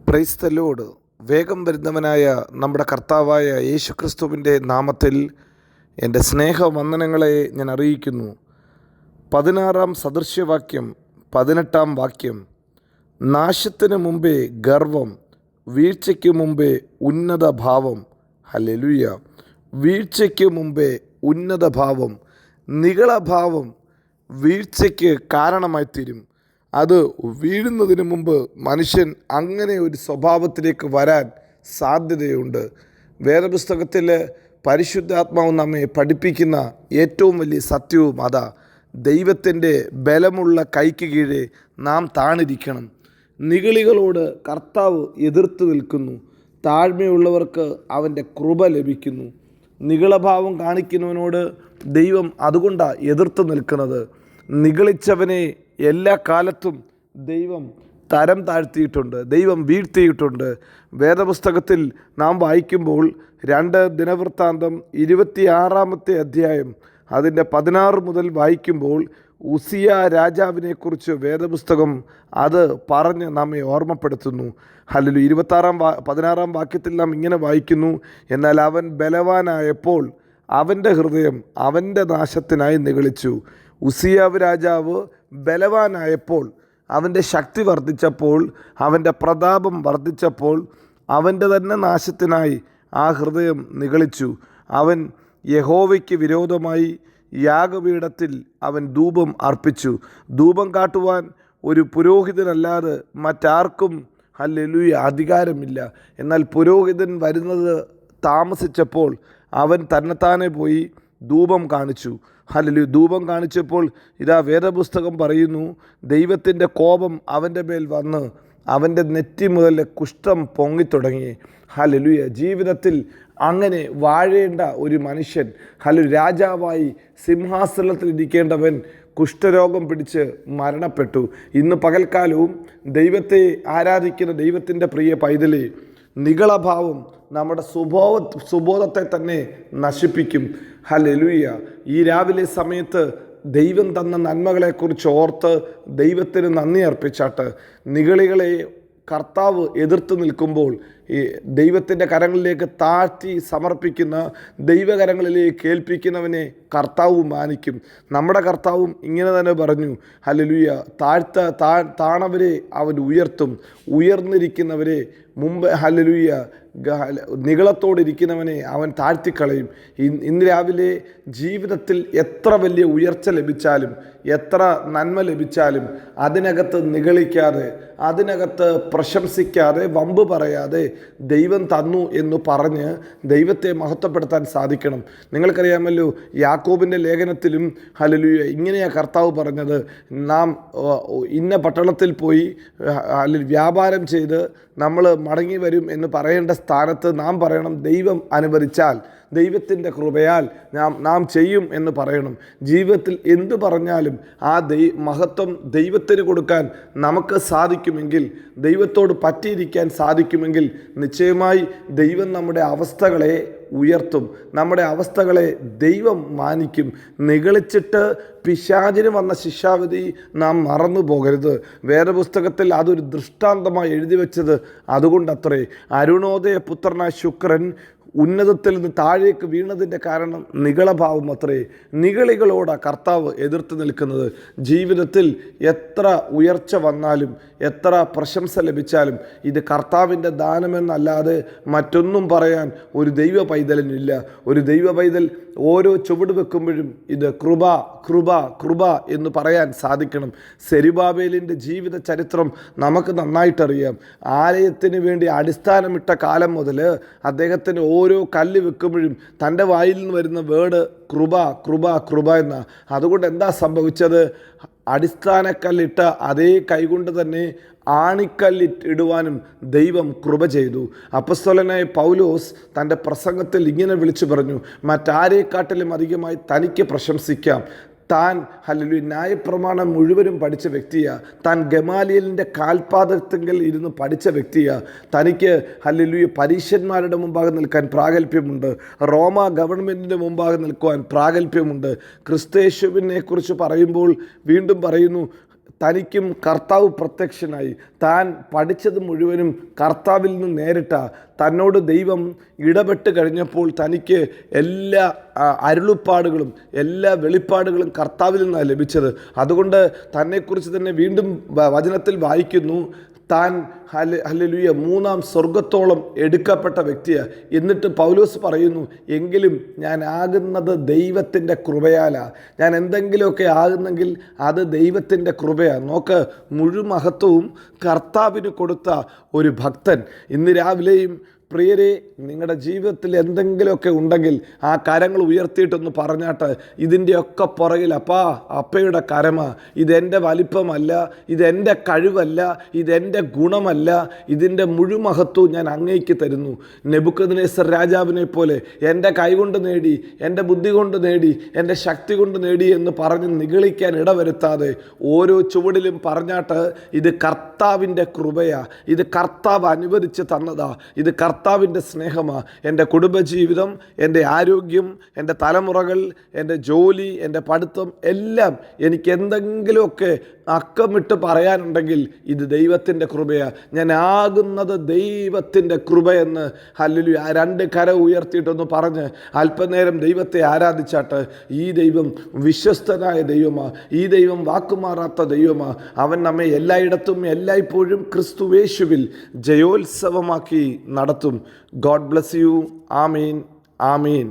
Praise the Lord. വേഗം വരുന്നവനായ നമ്മുടെ കർത്താവായ യേശുക്രിസ്തുവിൻ്റെ നാമത്തിൽ എൻ്റെ സ്നേഹവന്ദനങ്ങളെ ഞാൻ അറിയിക്കുന്നു. 16-ാം സദൃശ്യവാക്യം 18-ാം വാക്യം: നാശത്തിന് മുമ്പേ ഗർവം, വീഴ്ചയ്ക്ക് മുമ്പേ ഉന്നത ഭാവം. ഹല്ലേലൂയ! വീഴ്ചയ്ക്ക് മുമ്പേ ഉന്നത ഭാവം, നിഗളഭാവം വീഴ്ചയ്ക്ക് കാരണമായി തീരും. അത് വീഴുന്നതിന് മുമ്പ് മനുഷ്യൻ അങ്ങനെ ഒരു സ്വഭാവത്തിലേക്ക് വരാൻ സാധ്യതയുണ്ട്. വേദപുസ്തകത്തിൽ പരിശുദ്ധാത്മാവ് നമ്മെ പഠിപ്പിക്കുന്ന ഏറ്റവും വലിയ സത്യവും അതാ. ദൈവത്തിൻ്റെ ബലമുള്ള കൈക്ക് കീഴെ നാം താണിരിക്കണം. നിഗളികളോട് കർത്താവ് എതിർത്ത് നിൽക്കുന്നു. താഴ്മയുള്ളവർക്ക് അവൻ്റെ കൃപ ലഭിക്കുന്നു. നിഗളഭാവം കാണിക്കുന്നവനോട് ദൈവം അതുകൊണ്ടാണ് എതിർത്ത് നിൽക്കുന്നത്. നിഗളിച്ചവനെ എല്ലാ കാലത്തും ദൈവം തരം താഴ്ത്തിയിട്ടുണ്ട്, ദൈവം വീഴ്ത്തിയിട്ടുണ്ട്. വേദപുസ്തകത്തിൽ നാം വായിക്കുമ്പോൾ 2 ദിനവൃത്താന്തം 26-ാമത്തെ അധ്യായം അതിൻ്റെ 16 മുതൽ വായിക്കുമ്പോൾ ഉസിയ രാജാവിനെക്കുറിച്ച് വേദപുസ്തകം അത് പറഞ്ഞ് നമ്മെ ഓർമ്മപ്പെടുത്തുന്നു. ഹല്ലേലൂയ! 16-ാം വാക്യത്തിൽ നാം ഇങ്ങനെ വായിക്കുന്നു: എന്നാൽ അവൻ ബലവാനായപ്പോൾ അവൻ്റെ ഹൃദയം അവൻ്റെ നാശത്തിനായി നിഗളിച്ചു. ഉസിയാവ് രാജാവ് ബലവാനായപ്പോൾ, അവൻ്റെ ശക്തി വർദ്ധിച്ചപ്പോൾ, അവൻ്റെ പ്രതാപം വർദ്ധിച്ചപ്പോൾ അവൻ്റെ തന്നെ നാശത്തിനായി ആ ഹൃദയം നിഗളിച്ചു. അവൻ യഹോവയ്ക്ക് വിരോധമായി യാഗപീഠത്തിൽ അവൻ ധൂപം അർപ്പിച്ചു. ധൂപം കാട്ടുവാൻ ഒരു പുരോഹിതനല്ലാതെ മറ്റാർക്കും ഹല്ലേലൂയ അധികാരമില്ല. എന്നാൽ പുരോഹിതൻ വരുന്നത് താമസിച്ചപ്പോൾ അവൻ തന്നെത്താനെ പോയി ധൂപം കാണിച്ചു. ഹല്ലേലൂയ! ധൂപം കാണിച്ചപ്പോൾ ഇതാ വേദപുസ്തകം പറയുന്നു, ദൈവത്തിൻ്റെ കോപം അവൻ്റെ മേൽ വന്ന് അവൻ്റെ നെറ്റി മുതൽ കുഷ്ഠം പൊങ്ങിത്തുടങ്ങി. ഹല്ലേലൂയ! ജീവിതത്തിൽ അങ്ങനെ വാഴേണ്ട ഒരു മനുഷ്യൻ, ഹല്ലേലൂയ, രാജാവായി സിംഹാസനത്തിൽ ഇരിക്കേണ്ടവൻ കുഷ്ഠരോഗം പിടിച്ച് മരണപ്പെട്ടു. ഇന്ന് പകൽക്കാലവും ദൈവത്തെ ആരാധിക്കുന്ന ദൈവത്തിൻ്റെ പ്രിയ പൈതലേ, നിഗളഭാവം നമ്മുടെ സുബോധത്തെ തന്നെ നശിപ്പിക്കും. ഹല്ലേലൂയ! ഈ രാവിലെ സമയത്ത് ദൈവം തന്ന നന്മകളെക്കുറിച്ച് ഓർത്ത് ദൈവത്തിന് നന്ദി അർപ്പിച്ചാട്ട്. നിഗളികളെ കർത്താവ് എതിർത്ത് നിൽക്കുമ്പോൾ ഈ ദൈവത്തിൻ്റെ കരങ്ങളിലേക്ക് താഴ്ത്തി സമർപ്പിക്കുന്ന, ദൈവകരങ്ങളിലേക്ക് ഏൽപ്പിക്കുന്നവനെ കർത്താവ് മാനിക്കും. നമ്മുടെ കർത്താവും ഇങ്ങനെ തന്നെ പറഞ്ഞു. ഹല്ലേലൂയ! താണവരെ അവൻ ഉയർത്തും, ഉയർന്നിരിക്കുന്നവരെ മുമ്പ് ഹല്ലേലൂയ നിഗളത്തോടിരിക്കുന്നവനെ അവൻ താഴ്ത്തിക്കളയും. ഇന്ന് രാവിലെ ജീവിതത്തിൽ എത്ര വലിയ ഉയർച്ച ലഭിച്ചാലും, എത്ര നന്മ ലഭിച്ചാലും അതിനകത്ത് നിഗളിക്കാതെ, അതിനകത്ത് പ്രശംസിക്കാതെ, വമ്പ് പറയാതെ ദൈവം തന്നു എന്ന് പറഞ്ഞ് ദൈവത്തെ മഹത്വപ്പെടുത്താൻ സാധിക്കണം. നിങ്ങൾക്കറിയാമല്ലോ, യാക്കോബിൻ്റെ ലേഖനത്തിലും ഹല്ലേലൂയ ഇങ്ങനെയാണ് കർത്താവ് പറഞ്ഞത്: നാം ഇന്ന പട്ടണത്തിൽ പോയി വ്യാപാരം ചെയ്ത് നമ്മൾ മടങ്ങി വരും എന്ന് പറയേണ്ട സ്ഥാനത്ത് നാം പറയണം, ദൈവം അനുവദിച്ചാൽ, ദൈവത്തിൻ്റെ കൃപയാൽ നാം ചെയ്യും എന്ന് പറയണം. ജീവിതത്തിൽ എന്തു പറഞ്ഞാലും ആ മഹത്വം ദൈവത്തിന് കൊടുക്കാൻ നമുക്ക് സാധിക്കുമെങ്കിൽ, ദൈവത്തോട് പറ്റിയിരിക്കാൻ സാധിക്കുമെങ്കിൽ നിശ്ചയമായി ദൈവം നമ്മുടെ അവസ്ഥകളെ ഉയർത്തും, നമ്മുടെ അവസ്ഥകളെ ദൈവം മാനിക്കും. നിഗളിച്ചിട്ട് പിശാചിന് വന്ന ശിക്ഷാവിധി നാം മറന്നു പോകരുത്. വേദപുസ്തകത്തിൽ അതൊരു ദൃഷ്ടാന്തമായി എഴുതി വെച്ചത് അതുകൊണ്ടത്രേ. അരുണോദയ പുത്രനായ ശുക്രൻ ഉന്നതത്തിൽ നിന്ന് താഴേക്ക് വീണതിൻ്റെ കാരണം നിഗളഭാവം അത്രേ. നിഗളികളോട് കർത്താവ് എതിർത്ത് നിൽക്കുന്നത്. ജീവിതത്തിൽ എത്ര ഉയർച്ച വന്നാലും, എത്ര പ്രശംസ ലഭിച്ചാലും ഇത് കർത്താവിൻ്റെ ദാനമെന്നല്ലാതെ മറ്റൊന്നും പറയാൻ ഒരു ദൈവ പൈതലിനില്ല. ഒരു ദൈവ പൈതൽ ഓരോ ചുവട് വെക്കുമ്പോഴും ഇത് കൃപ കൃപ കൃപ എന്ന് പറയാൻ സാധിക്കണം. സെരുബാബേലിൻ്റെ ജീവിത ചരിത്രം നമുക്ക് നന്നായിട്ടറിയാം. ആലയത്തിന് വേണ്ടി അടിസ്ഥാനമിട്ട കാലം മുതൽ അദ്ദേഹത്തിന് ഓരോ കല്ല് വെക്കുമ്പോഴും തൻ്റെ വായിൽ നിന്ന് വരുന്ന വേർഡ് കൃപ കൃപ കൃപ എന്ന. അതുകൊണ്ട് എന്താ സംഭവിച്ചത്? അടിസ്ഥാനക്കല്ലിട്ട അതേ കൈകൊണ്ട് തന്നെ ആണിക്കല്ലിടുവാനും ദൈവം കൃപ ചെയ്തു. അപ്പസ്തലനായ പൗലോസ് തൻ്റെ പ്രസംഗത്തിൽ ഇങ്ങനെ വിളിച്ചു പറഞ്ഞു: മറ്റാരെക്കാട്ടിലും അധികമായി തനിക്ക് പ്രശംസിക്കാം. താൻ ഹല്ലേലൂയ ന്യായപ്രമാണം മുഴുവനും പഠിച്ച വ്യക്തിയാണ്. താൻ ഗമാലിയലിൻ്റെ കാൽപാദത്തിൽ ഇരുന്ന് പഠിച്ച വ്യക്തിയാണ്. തനിക്ക് ഹല്ലേലൂയ പരീക്ഷന്മാരുടെ മുമ്പാകെ നിൽക്കാൻ പ്രാഗൽഭ്യമുണ്ട്. റോമ ഗവൺമെൻറ്റിൻ്റെ മുമ്പാകെ നിൽക്കുവാൻ പ്രാഗൽഭ്യമുണ്ട്. ക്രിസ്തയേശുവിനെ കുറിച്ച് പറയുമ്പോൾ വീണ്ടും പറയുന്നു, തനിക്കും കർത്താവ് പ്രത്യക്ഷനായി. താൻ പഠിച്ചത് മുഴുവനും കർത്താവിൽ നിന്ന് നേരിട്ട തന്നോട് ദൈവം ഇടപെട്ട് കഴിഞ്ഞപ്പോൾ തനിക്ക് എല്ലാ അരുളിപ്പാടുകളും എല്ലാ വെളിപ്പാടുകളും കർത്താവിൽ നിന്നാണ് ലഭിച്ചത്. അതുകൊണ്ട് തന്നെക്കുറിച്ച് തന്നെ വീണ്ടും വചനത്തിൽ വായിക്കുന്നു, താൻ ഹല്ലേലൂയ 3-ാം സ്വർഗത്തോളം എടുക്കപ്പെട്ട വ്യക്തിയാണ്. എന്നിട്ട് പൗലോസ് പറയുന്നു, എങ്കിലും ഞാൻ ആകുന്നത് ദൈവത്തിൻ്റെ കൃപയാലാണ്. ഞാൻ എന്തെങ്കിലുമൊക്കെ ആകുന്നെങ്കിൽ അത് ദൈവത്തിൻ്റെ കൃപയാണ്. നോക്ക്, മുഴുമഹത്വവും കർത്താവിന് കൊടുത്ത ഒരു ഭക്തൻ. ഇന്ന് രാവിലെയും പ്രിയരെ, നിങ്ങളുടെ ജീവിതത്തിൽ എന്തെങ്കിലുമൊക്കെ ഉണ്ടെങ്കിൽ ആ കരങ്ങൾ ഉയർത്തിയിട്ടൊന്ന് പറഞ്ഞാട്ട്, ഇതിൻ്റെയൊക്കെ പുറകിൽ അപ്പയുടെ കരമ, ഇതെൻ്റെ വലിപ്പമല്ല, ഇതെൻ്റെ കഴിവല്ല, ഇതെൻ്റെ ഗുണമല്ല, ഇതിൻ്റെ മുഴുമഹത്വവും ഞാൻ അങ്ങേക്ക് തരുന്നു. നെബൂഖദ്നേസർ രാജാവിനെ പോലെ എൻ്റെ കൈകൊണ്ട് നേടി, എൻ്റെ ബുദ്ധി കൊണ്ട് നേടി, എൻ്റെ ശക്തി കൊണ്ട് നേടി എന്ന് പറഞ്ഞ് നിഗളിക്കാൻ ഇടവരുത്താതെ ഓരോ ചുവടിലും പറഞ്ഞാട്ട്, ഇത് കർത്താവിൻ്റെ കൃപയാ, ഇത് കർത്താവ് അനുവദിച്ച് തന്നതാ, ഇത് കർത്താവിൻ്റെ സ്നേഹമാണ്. എൻ്റെ കുടുംബജീവിതം, എൻ്റെ ആരോഗ്യം, എൻ്റെ തലമുറകൾ, എൻ്റെ ജോലി, എൻ്റെ പഠിത്തം എല്ലാം എനിക്ക് എന്തെങ്കിലുമൊക്കെ അക്കമിട്ട് പറയാനുണ്ടെങ്കിൽ ഇത് ദൈവത്തിൻ്റെ കൃപയാണ്. ഞാൻ ആകുന്നത് ദൈവത്തിൻ്റെ കൃപയെന്ന് ഹല്ലേലൂയ 2 കര ഉയർത്തിയിട്ടൊന്ന് പറഞ്ഞ് അല്പനേരം ദൈവത്തെ ആരാധിച്ചാട്ട്, ഈ ദൈവം വിശ്വസ്തനായ ദൈവമാണ്, ഈ ദൈവം വാക്കുമാറാത്ത ദൈവമാണ്. അവൻ നമ്മെ എല്ലായിടത്തും എല്ലായ്പ്പോഴും ക്രിസ്തുവേശുവിൽ ജയോത്സവമാക്കി നടത്തും. God bless you. Amin, Amin.